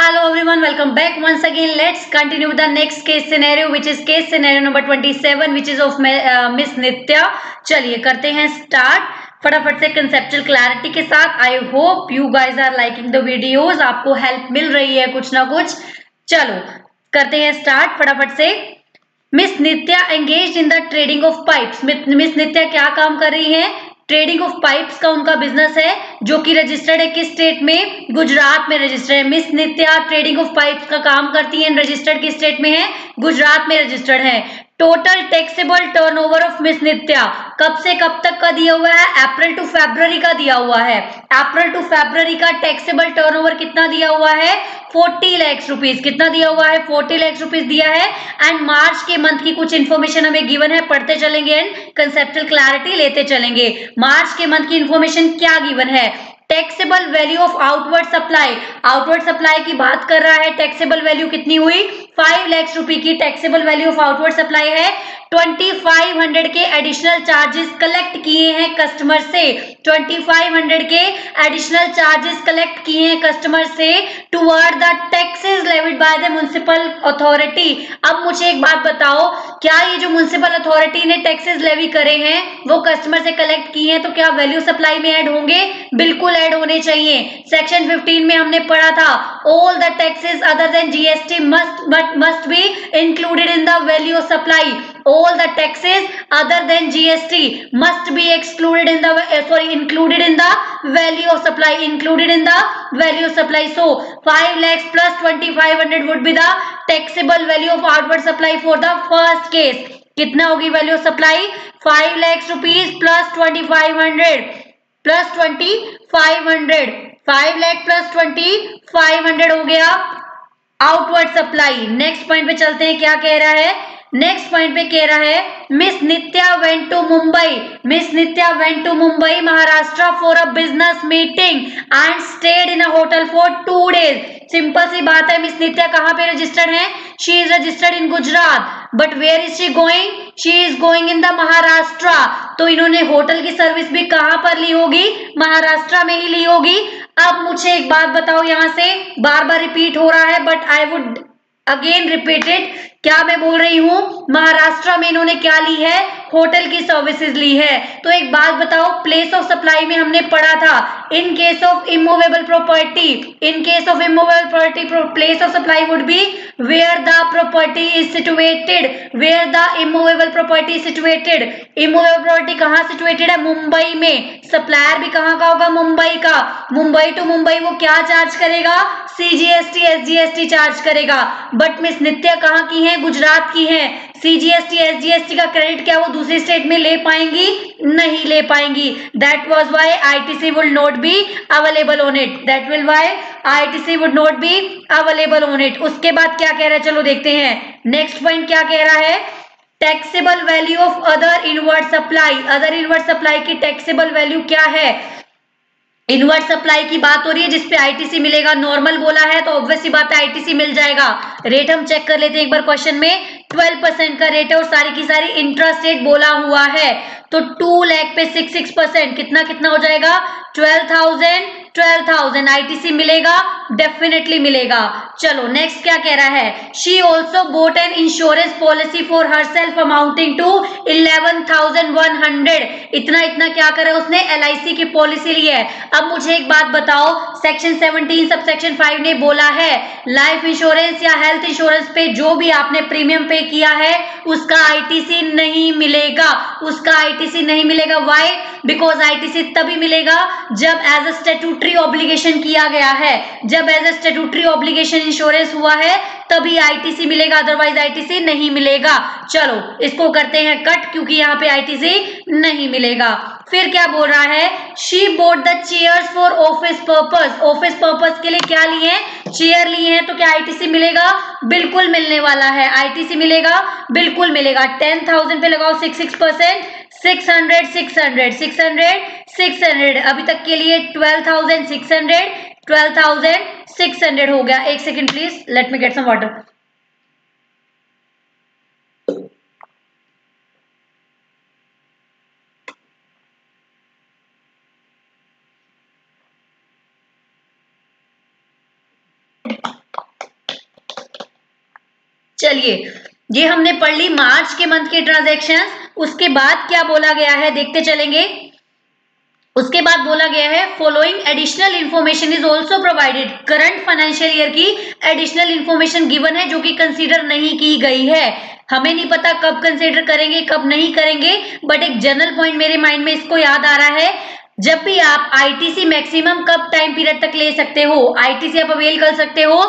Hello everyone, welcome back once again. Let's continue with the next case scenario, which is case scenario number 27, which is of Miss Nitya. चलिए करते हैं start फटाफट से conceptual clarity के साथ. I hope you guys are liking the videos, आपको help मिल रही है कुछ ना कुछ. चलो करते हैं स्टार्ट फटाफट से. Miss Nitya engage in the trading of pipes. Miss Nitya क्या काम कर रही है? ट्रेडिंग ऑफ पाइप्स का उनका बिजनेस है, जो कि रजिस्टर्ड है किस स्टेट में? गुजरात में रजिस्टर्ड है. Miss Nitya trading of pipes का काम करती है, रजिस्टर्ड किस स्टेट में है? गुजरात में रजिस्टर्ड है. Total taxable turnover of miss Nitya कब से कब तक का दिया हुआ है? अप्रैल टू फरवरी का दिया हुआ है. अप्रैल टू फरवरी का टैक्सेबल टर्नओवर कितना दिया हुआ है? 40 लाख रुपीज. कितना दिया हुआ है? 40 लाख रुपीज दिया है. एंड मार्च के मंथ की कुछ इन्फॉर्मेशन हमें गिवन है, पढ़ते चलेंगे एंड कंसेप्चुअल क्लैरिटी लेते चलेंगे. मार्च के मंथ की इन्फॉर्मेशन क्या गिवन है? Taxable value of outward supply. Outward supply की बात कर रहा है. टैक्सेबल वैल्यू कितनी हुई? 5 लाख रुपए की taxable value of outward supply है. 2500 के एडिशनल चार्जेस कलेक्ट किए हैं कस्टमर से. 2500 के एडिशनल चार्जेस कलेक्ट किए हैं कस्टमर से toward the taxes levied by the municipal authority. अब मुझे एक बात बताओ, क्या ये जो म्युनिसिपल अथॉरिटी ने टैक्सेस लेवी करे हैं वो कस्टमर से कलेक्ट किए हैं, तो क्या वैल्यू सप्लाई में ऐड होंगे? बिल्कुल ऐड होने चाहिए. सेक्शन 15 में हमने पढ़ा था, all the taxes other than GST must be included in the value of supply. All the taxes other than GST must be excluded in the included in the value of supply. Included in the value of supply. So 5 lakhs plus 2500 would be the taxable value of outward supply for the first case. कितना होगी value of supply? 5 lakhs rupees plus 2500 plus 2500. 5 lakh plus 2500 हो गया outward supply. Next point पे चलते हैं, क्या कह रहा है? नेक्स्ट पॉइंट पे कह रहा है miss Nitya went to Mumbai. Miss Nitya went to Mumbai Maharashtra for a business meeting and stayed in a hotel for 2 days. Simple सी बात है, मिस नित्या कहाँ पे रजिस्टर्ड है? She is registered in Gujarat, but where is she going? She is going in the Maharashtra. तो इन्होंने hotel की service भी कहाँ पर ली होगी? महाराष्ट्र में ही ली होगी. अब मुझे एक बात बताओ, यहां से बार बार रिपीट हो रहा है, but I would again repeated. क्या मैं बोल रही हूं? महाराष्ट्र में इन्होंने क्या ली है? होटल की सर्विसेज ली है. तो एक बात बताओ, प्लेस ऑफ सप्लाई में हमने पढ़ा था, in case of immovable property, in case of immovable property place of supply would be where the property is situated. Where the immovable property is situated. Immovable property कहाँ situated है? मुंबई में. Supplier भी कहाँ का होगा? मुंबई का. मुंबई टू मुंबई वो क्या चार्ज करेगा? सीजीएसटी एसजीएसटी चार्ज करेगा. बट मिस नित्या कहाँ की है? गुजरात की है. सीजीएसटी एसजीएसटी का क्रेडिट क्या वो दूसरी स्टेट में ले पाएंगी? नहीं ले पाएंगी. That was why ITC will not be available on it. That will why ITC would not be available on it. उसके बाद क्या कह रहा है, चलो देखते हैं. नेक्स्ट पॉइंट क्या कह रहा है? Taxable value of other inward supply. Other inward supply की टैक्सेबल वैल्यू क्या है? इनवर्ट सप्लाई की बात हो रही है जिसपे आईटीसी मिलेगा. नॉर्मल बोला है तो ऑब्वियसली बात है आईटीसी मिल जाएगा. रेट हम चेक कर लेते हैं एक बार. क्वेश्चन में 12% का रेट है और सारी की सारी इंटरेस्ट रेट बोला हुआ है. तो 2 लाख पे 6% कितना कितना हो जाएगा? 12,000 आईटीसी मिलेगा, डेफिनेटली मिलेगा. चलो नेक्स्ट क्या कह रहा है? She also bought an insurance policy for herself amounting to 11,100. इतना इतना क्या करा उसने? एलआईसी की पॉलिसी ली है. अब मुझे एक बात बताओ, सेक्शन 17 सब सेक्शन 5 ने बोला है लाइफ इंश्योरेंस या हेल्थ इंश्योरेंस पे जो भी आपने प्रीमियम पे किया है उसका आईटीसी नहीं मिलेगा. उसका आईटीसी नहीं मिलेगा. व्हाई? बिकॉज आईटीसी तभी मिलेगा जब एज अ स्टैट्यूटरी ऑब्लिगेशन किया गया है. जब as a statutory obligation insurance हुआ है तभी आईटीसी मिलेगा, अदरवाइज आईटीसी नहीं मिलेगा. चलो इसको करते हैं कट, क्योंकि यहाँ पे आईटीसी नहीं मिलेगा. फिर क्या बोल रहा है? She boat the chairs for office purpose. Office purpose के लिए क्या लिए हैं? चेयर लिए हैं. तो क्या आईटीसी मिलेगा? बिल्कुल मिलने वाला है. आईटीसी मिलेगा, बिल्कुल मिलेगा. 10,000 पे लगाओ 6%. 600 अभी तक के लिए 12,600 हो गया. एक second please, let me get some water. चलिए ये हमने पढ़ ली मार्च के मंथ के ट्रांजैक्शंस। उसके बाद क्या बोला गया है देखते चलेंगे। उसके बाद बोला गया है following additional information is also provided. Current financial year की एडिशनल इंफॉर्मेशन गिवन है जो कि कंसीडर नहीं की गई है। हमें नहीं पता कब कंसीडर करेंगे कब नहीं करेंगे, बट एक जनरल पॉइंट मेरे माइंड में इसको याद आ रहा है। जब भी आप आईटीसी मैक्सिमम कब टाइम पीरियड तक ले सकते हो, आईटीसी आप अवेल कर सकते हो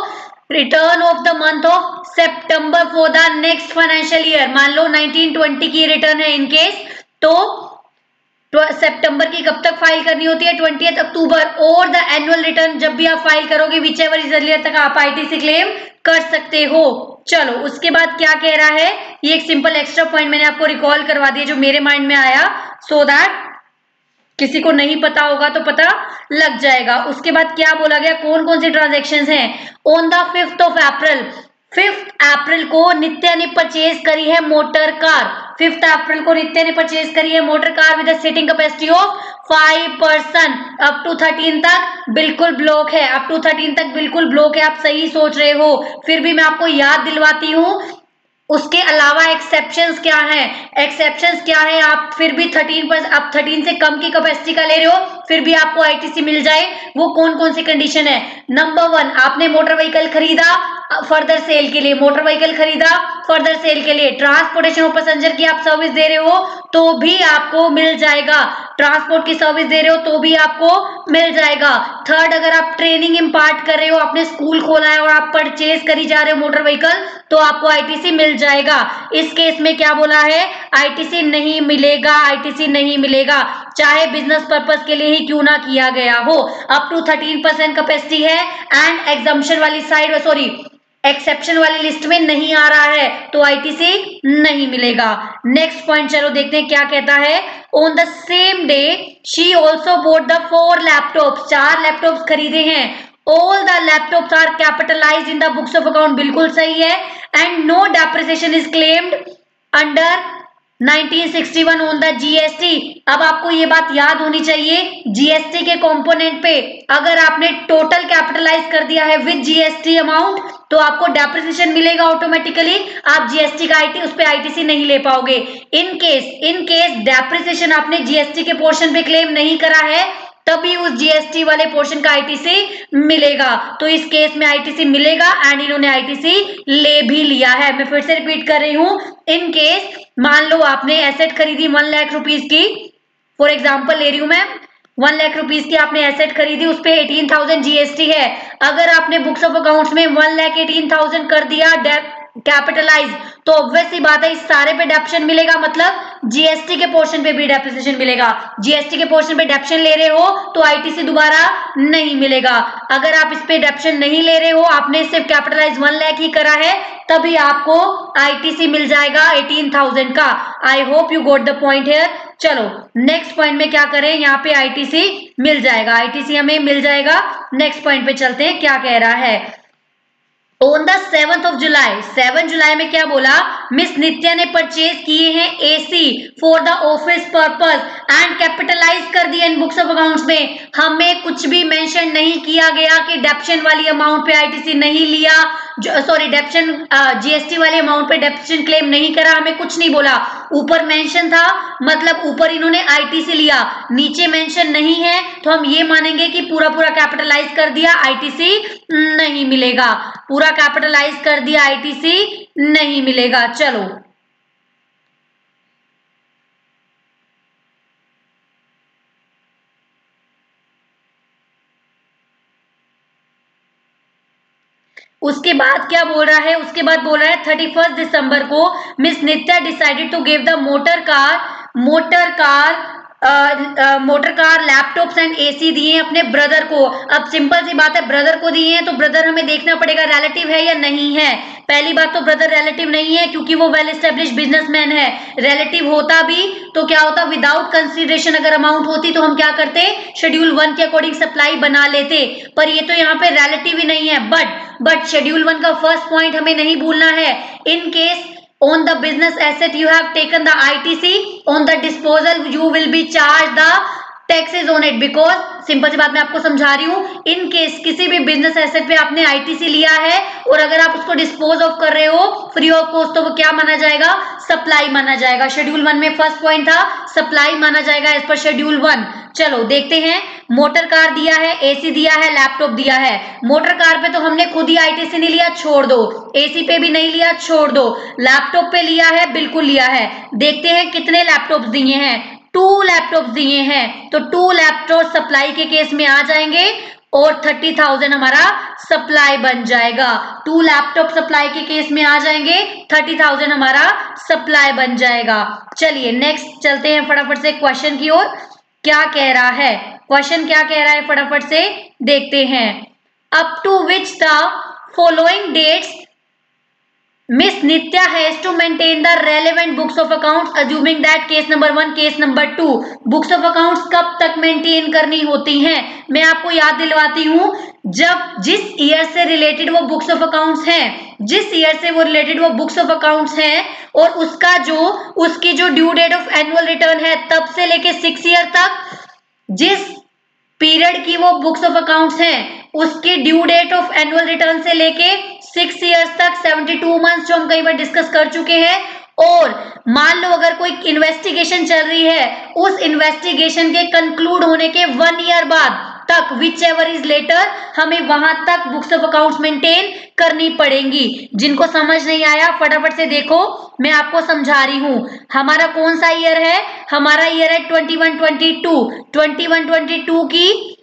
return of the month of September for the next financial year. मान लो 1920 की रिटर्न है इनकेस, तो सितंबर की कब तक फाइल करनी होती है 20 अक्टूबर, और द एनुअल रिटर्न जब भी आप फाइल करोगे विच एवर इज अर्लियर तक आप आईटीसी क्लेम कर सकते हो। चलो उसके बाद क्या कह रहा है, ये एक सिंपल एक्स्ट्रा पॉइंट मैंने आपको रिकॉल करवा दिया जो मेरे माइंड में आया, सो दैट किसी को नहीं पता होगा तो पता लग जाएगा। उसके बाद क्या बोला गया, कौन कौन से ट्रांजेक्शन हैं। On the 5th of April, 5th अप्रैल को नित्या ने परचेज करी है मोटर कार। 5th अप्रैल को नित्या ने परचेज करी है motor car with seating capacity of 5 person. Up to 13 तक बिल्कुल ब्लॉक है, अप टू 13 तक बिल्कुल ब्लॉक है, आप सही सोच रहे हो। फिर भी मैं आपको याद दिलवाती हूँ उसके अलावा एक्सेप्शंस क्या है। एक्सेप्शंस क्या है, आप फिर भी 13 पर आप 13 से कम की कैपेसिटी का ले रहे हो फिर भी आपको आईटीसी मिल जाए, वो कौन कौन सी कंडीशन है। नंबर 1, आपने मोटर व्हीकल खरीदा फर्दर सेल के लिए, मोटर व्हीकल खरीदा फर्दर सेल के लिए, ट्रांसपोर्टेशन ऑफ पैसेंजर की आप सर्विस दे रहे हो तो भी आपको मिल जाएगा, ट्रांसपोर्ट की सर्विस दे रहे हो तो भी आपको मिल जाएगा। थर्ड, अगर आप ट्रेनिंग इम्पार्ट कर रहे हो, आपने स्कूल खोला है और आप परचेज करी जा रहे हो मोटर व्हीकल तो आपको आईटीसी मिल जाएगा। इस केस में क्या बोला है, आईटीसी नहीं मिलेगा, आईटीसी नहीं मिलेगा चाहे बिजनेस पर्पस के लिए ही क्यों ना किया गया हो। अप टू 13% कैपेसिटी है एंड एग्जम्पशन वाली साइड सॉरी एक्सेप्शन वाली लिस्ट में नहीं आ रहा है तो आईटीसी नहीं मिलेगा। नेक्स्ट पॉइंट चलो देखते हैं क्या कहता है। On the same day she also bought the 4 laptop, 4 laptop खरीदे हैं। All the laptops are capitalized in the books of account, बिल्कुल सही है। And no depreciation is claimed under 1961 on the GST. अब आपको ये बात याद होनी चाहिए, जीएसटी के कंपोनेंट पे अगर आपने टोटल कैपिटलाइज कर दिया है विद जीएसटी अमाउंट तो आपको डेप्रिसिएशन मिलेगा ऑटोमेटिकली, आप जीएसटी का उस पे आईटीसी नहीं ले पाओगे। इन केस डेप्रिसिएशन आपने जीएसटी के पोर्शन पे क्लेम नहीं करा है तभी उस जीएसटी वाले पोर्शन का आईटीसी मिलेगा, तो इस केस में आईटीसी मिलेगा एंड इन्होंने आईटीसी ले भी लिया है। मैं फिर से रिपीट कर रही हूं, इन केस मान लो आपने एसेट खरीदी 1 लाख रुपीज की, फॉर एग्जांपल ले रही हूं मैं, 1 लाख रुपीज की आपने एसेट खरीदी, उस पे 18,000 जीएसटी है। अगर आपने बुक्स ऑफ अकाउंट्स में 1,18,000 कर दिया कैपिटलाइज तो ऑब्वियस सी बात है इस सारे पे डेप्शन मिलेगा, मतलब जीएसटी के पोर्शन पे भी डेप्रिसिएशन मिलेगा। जीएसटी के पोर्शन पे डेप्शन ले रहे हो तो आईटीसी दोबारा नहीं मिलेगा। अगर आप इस पे डेप्शन नहीं ले रहे हो, आपने सिर्फ कैपिटलाइज 1 लाख ही करा है तभी आपको आईटीसी मिल जाएगा 18,000 का। आई hope you got the point here. चलो नेक्स्ट पॉइंट में क्या करें, यहाँ पे आईटीसी मिल जाएगा, आईटीसी हमें मिल जाएगा। नेक्स्ट पॉइंट पे चलते हैं, क्या कह रहा है। On the 7th of July, 7 जुलाई में क्या बोला, मिस नित्या ने परचेज किए हैं AC for the office purpose and capitalize कर दिया इन बुक्स ऑफ अकाउंट्स में। हमें कुछ भी मेंशन नहीं किया गया कि डेप्शन वाली अमाउंट पे आईटीसी नहीं लिया, सॉरी डेप्शन जीएसटी वाले अमाउंट पे डेप्शन क्लेम नहीं करा, हमें कुछ नहीं बोला। ऊपर मेंशन था मतलब ऊपर इन्होंने आईटीसी लिया, नीचे मेंशन नहीं है तो हम ये मानेंगे कि पूरा कैपिटलाइज कर दिया, आईटीसी नहीं मिलेगा। पूरा कैपिटलाइज कर दिया, आईटीसी नहीं मिलेगा। चलो उसके बाद क्या बोल रहा है, उसके बाद बोल रहा है 31 दिसंबर को miss Nitya decided to give the motor car laptops and AC दिए अपने ब्रदर को। अब सिंपल सी बात है, ब्रदर को दिए हैं तो ब्रदर हमें देखना पड़ेगा रिलेटिव है या नहीं है। पहली बात तो ब्रदर रिलेटिव नहीं है क्योंकि वो वेल एस्टेब्लिश बिजनेसमैन है। रिलेटिव होता भी तो क्या होता, विदाउट कंसिडरेशन अगर अमाउंट होती तो हम क्या करते, शेड्यूल 1 के अकॉर्डिंग सप्लाई बना लेते, पर ये तो यहाँ पे रिलेटिव ही नहीं है। बट शेड्यूल 1 का फर्स्ट पॉइंट हमें नहीं भूलना है, in case on the business asset you have taken the ITC, on the disposal you will be charged the taxes on it, because simple सी बात मैं आपको समझा रही हूँ, इन केस किसी भी बिजनेस एसेट पे आपने आईटीसी लिया है और अगर आप उसको डिस्पोज ऑफ कर रहे हो फ्री ऑफ कॉस्ट, तो वो क्या माना जाएगा, सप्लाई माना जाएगा। शेड्यूल 1 में फर्स्ट पॉइंट था सप्लाई माना जाएगा एज पर शेड्यूल 1। चलो देखते हैं, मोटर कार दिया है, एसी दिया है, लैपटॉप दिया है। मोटर कार पे तो हमने खुद ही आईटीसी नहीं लिया, छोड़ दो। एसी पे भी नहीं लिया, छोड़ दो। लैपटॉप पे लिया है, बिल्कुल लिया है। देखते हैं कितने लैपटॉप्स दिए हैं, 2 लैपटॉप दिए हैं, तो 2 लैपटॉप सप्लाई के केस में आ जाएंगे और 30,000 हमारा सप्लाई बन जाएगा। 2 लैपटॉप सप्लाई के केस में आ जाएंगे, 30,000 हमारा सप्लाई बन जाएगा। चलिए नेक्स्ट चलते हैं फटाफट से क्वेश्चन की ओर। क्या कह रहा है क्वेश्चन, क्या कह रहा है फटाफट से देखते हैं। Up to which the following dates Miss Nitya has to maintain the relevant books of accounts, assuming that case number 1, case number 2. Books of accounts कब तक मेंटेन करनी होती हैं? मैं आपको याद दिलवाती हूँ, जब जिस ईयर से रिलेटेड वो बुक्स ऑफ अकाउंट्स हैं, जिस ईयर से वो रिलेटेड वो बुक्स ऑफ अकाउंट्स हैं और उसकी जो due date of annual return है तब से लेके 6 ईयर तक, जिस पीरियड की वो बुक्स ऑफ अकाउंट्स हैं उसके due date of annual return से लेके 6 इयर्स तक 72 मंथ्स, जो हम कई बार डिस्कस कर चुके हैं। और मान लो अगर कोई इन्वेस्टिगेशन चल रही है, उस इन्वेस्टिगेशन के कंक्लूड होने के 1 ईयर बाद तक, विच एवर इज लेटर, हमें वहां तक बुक्स ऑफ अकाउंट्स मेंटेन करनी पड़ेंगी। जिनको समझ नहीं आया फटाफट से देखो, मैं आपको समझा रही हूं। हमारा कौन सा ईयर है, हमारा ईयर है 21-22। 21-22 की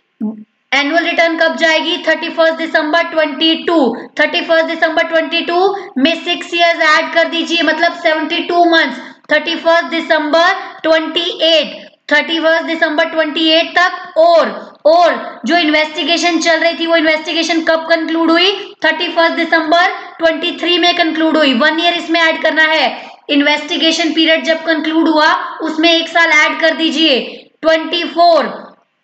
एनुअल रिटर्न कब जाएगी, 31 दिसंबर 22। 31 दिसंबर 22 में 6 इयर्स ऐड कर दीजिए, मतलब 72 मंथ्स। 31 दिसंबर 28, 31 दिसंबर 28 तक। और जो इन्वेस्टिगेशन चल रही थी वो इन्वेस्टिगेशन कब कंक्लूड हुई, 31 दिसंबर 23 में कंक्लूड हुई। 1 ईयर इसमें ऐड करना है। इन्वेस्टिगेशन पीरियड जब कंक्लूड हुआ उसमें 1 साल ऐड कर दीजिए, 24।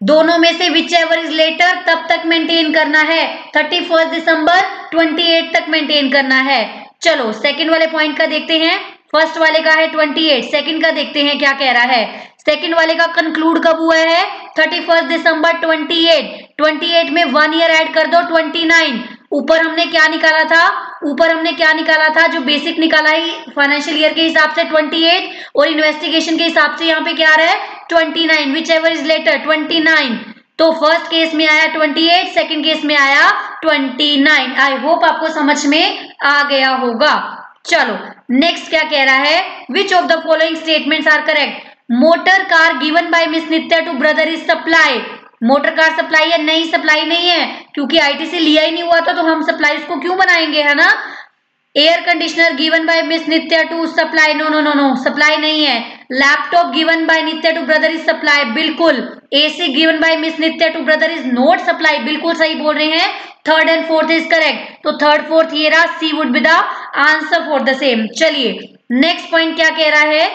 दोनों में से विच एवर इज लेटर तब तक मेंटेन करना है, 31 दिसंबर 28 तक मेंटेन करना है। चलो सेकंड वाले पॉइंट का देखते हैं। फर्स्ट वाले का है 28, सेकंड का देखते हैं क्या कह रहा है। सेकंड वाले का कंक्लूड कब हुआ है, 31 दिसंबर 28। 28 में 1 ईयर ऐड कर दो, 29। ऊपर हमने क्या निकाला था, जो बेसिक निकाला ही फाइनेंशियल ईयर के हिसाब से 28 और इन्वेस्टिगेशन के हिसाब से यहाँ पे क्या आ रहा है 29, विच एवर इज लेटर 29। तो फर्स्ट केस में आया 28, सेकंड केस में आया 29। आई होप आपको समझ में आ गया होगा। चलो नेक्स्ट क्या कह रहा है, which of the following statements are correct. Motor car given by miss Nitya to brother is supply. Motor car supply है, नहीं सप्लाई नहीं है, क्योंकि आईटीसी लिया ही नहीं हुआ था, तो हम सप्लाई उसको क्यों बनाएंगे, है ना। Air conditioner given by miss Nitya to supply, no supply नहीं है। Laptop given by Nitya to brother is supply, बिल्कुल। AC given by miss Nitya to brother is not supply, बिल्कुल सही बोल रहे हैं। Third and fourth is correct, तो थर्ड फोर्थ ये रहा, C would be the answer for the same. चलिए नेक्स्ट पॉइंट क्या कह रहा है,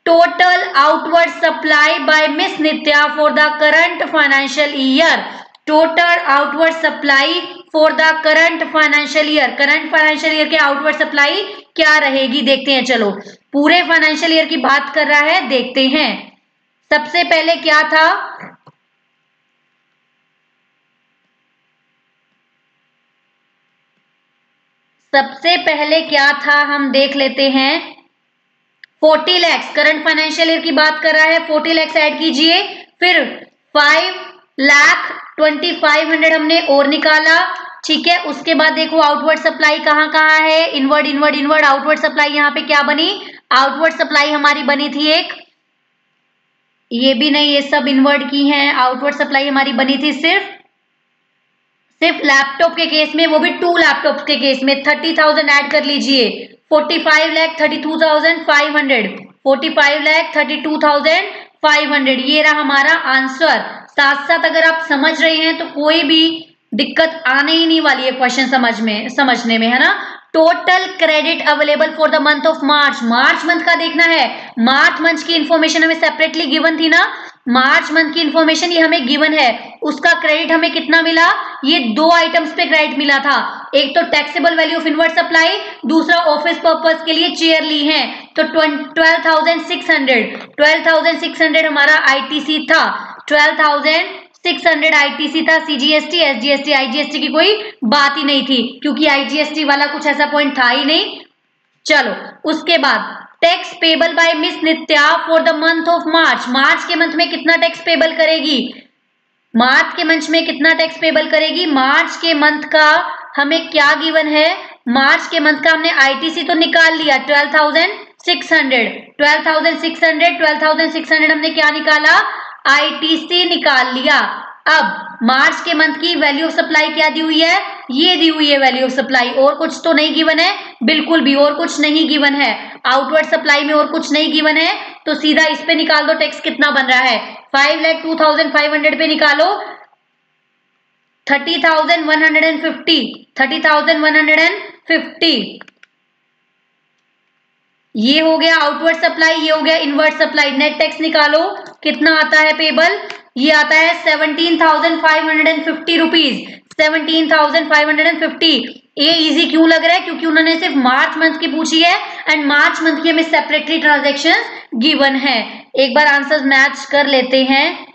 total outward supply by miss Nitya for the current financial year. Total outward supply for the current financial year, current financial year के outward supply क्या रहेगी देखते हैं। चलो पूरे फाइनेंशियल ईयर की बात कर रहा है, देखते हैं। सबसे पहले क्या था, हम देख लेते हैं। 40 लैक्स करंट फाइनेंशियल ईयर की बात कर रहा है, 40 लैक्स ऐड कीजिए, फिर 5,25,000 हमने और निकाला, ठीक है। उसके बाद देखो आउटवर्ड सप्लाई कहाँ कहाँ है, इनवर्ड आउटवर्ड सप्लाई यहाँ पे क्या बनी, आउटवर्ड सप्लाई हमारी बनी थी एक, ये भी नहीं, ये सब इनवर्ड की हैं। आउटवर्ड सप्लाई हमारी बनी थी सिर्फ लैपटॉप के केस में, वो भी 2 लैपटॉप के केस में। 30,000 ऐड कर लीजिए, 45,32,500, 45,32,500, ये रहा हमारा आंसर। साथ साथ अगर आप समझ रहे हैं तो कोई भी दिक्कत आने ही नहीं वाली है क्वेश्चन समझने में, है ना। Total credit available for the month of March, March month का देखना है। मार्च मंथ की इंफॉर्मेशन हमें सेपरेटली गिवन थी ना, मार्च मंथ की इंफॉर्मेशन ये हमें गिवन है, उसका क्रेडिट हमें कितना मिला, ये 2 आइटम्स पे क्रेडिट मिला था। एक तो taxable value of inward supply, दूसरा ऑफिस पर्पस के लिए चेयर ली है, तो 12,600 हमारा आईटीसी था। 12,600 आईटीसी था, सीजीएसटी, एसजीएसटी, आईजीएसटी की कोई बात ही नहीं थी क्योंकि आईजीएसटी वाला कुछ ऐसा पॉइंट था ही नहीं। चलो उसके बाद tax payable by miss Nitya for the month of March. March के मंथ में कितना टैक्स पेबल करेगी? मार्च के मंथ में कितना टैक्स पेबल करेगी? मार्च के मंथ का हमें क्या गिवन है? मार्च के मंथ का हमने आईटीसी तो निकाल लिया 12,600 हमने क्या निकाला? आईटीसी निकाल लिया। अब मार्च के मंथ की वैल्यू ऑफ सप्लाई क्या दी हुई है? ये दी हुई है वैल्यू ऑफ सप्लाई। और कुछ तो नहीं गिवन है, बिल्कुल भी और कुछ नहीं गिवन है। आउटवर्ड सप्लाई में और कुछ नहीं गिवन है, तो सीधा इस पे निकाल दो टैक्स कितना बन रहा है। 5,02,500 पे निकालो 30,150। ये हो गया आउटवर्ड सप्लाई, ये हो गया इनवर्ड सप्लाई। नेट टैक्स निकालो कितना आता है पेबल? ये आता है 17,550 रुपीज। 17,550। ये इजी क्यों लग रहा है? क्योंकि उन्होंने सिर्फ मार्च मंथ की पूछी है एंड मार्च मंथ की हमें सेपरेटली ट्रांजेक्शन गिवन है। एक बार आंसर मैच कर लेते हैं।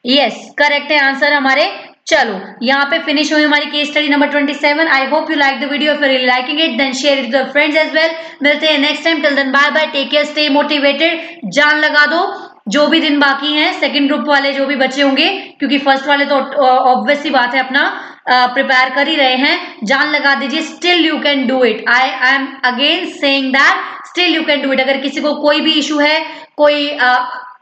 यस करेक्ट है आंसर हमारे। चलो यहाँ पे फिनिश हुई हमारी case study number 27। I hope you like the video. If you really liking it then share it with friends as well. मिलते हैं next time. Till then bye bye, take care, stay motivated. जान लगा दो जो भी दिन बाकी हैं, सेकंड ग्रुप वाले जो भी बच्चे होंगे, क्योंकि फर्स्ट वाले तो ऑब्वियस सी बात है अपना प्रिपेयर कर ही रहे हैं। जान लगा दीजिए, still you can do it. I am again saying that still you can do it. अगर किसी को कोई भी इशू है, कोई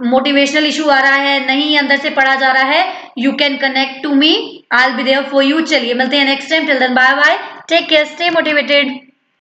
मोटिवेशनल इशू आ रहा है, नहीं अंदर से पढ़ा जा रहा है, you can connect to me, I will be there for you. चलिए मिलते हैं next time. Till then bye bye, take care, stay motivated.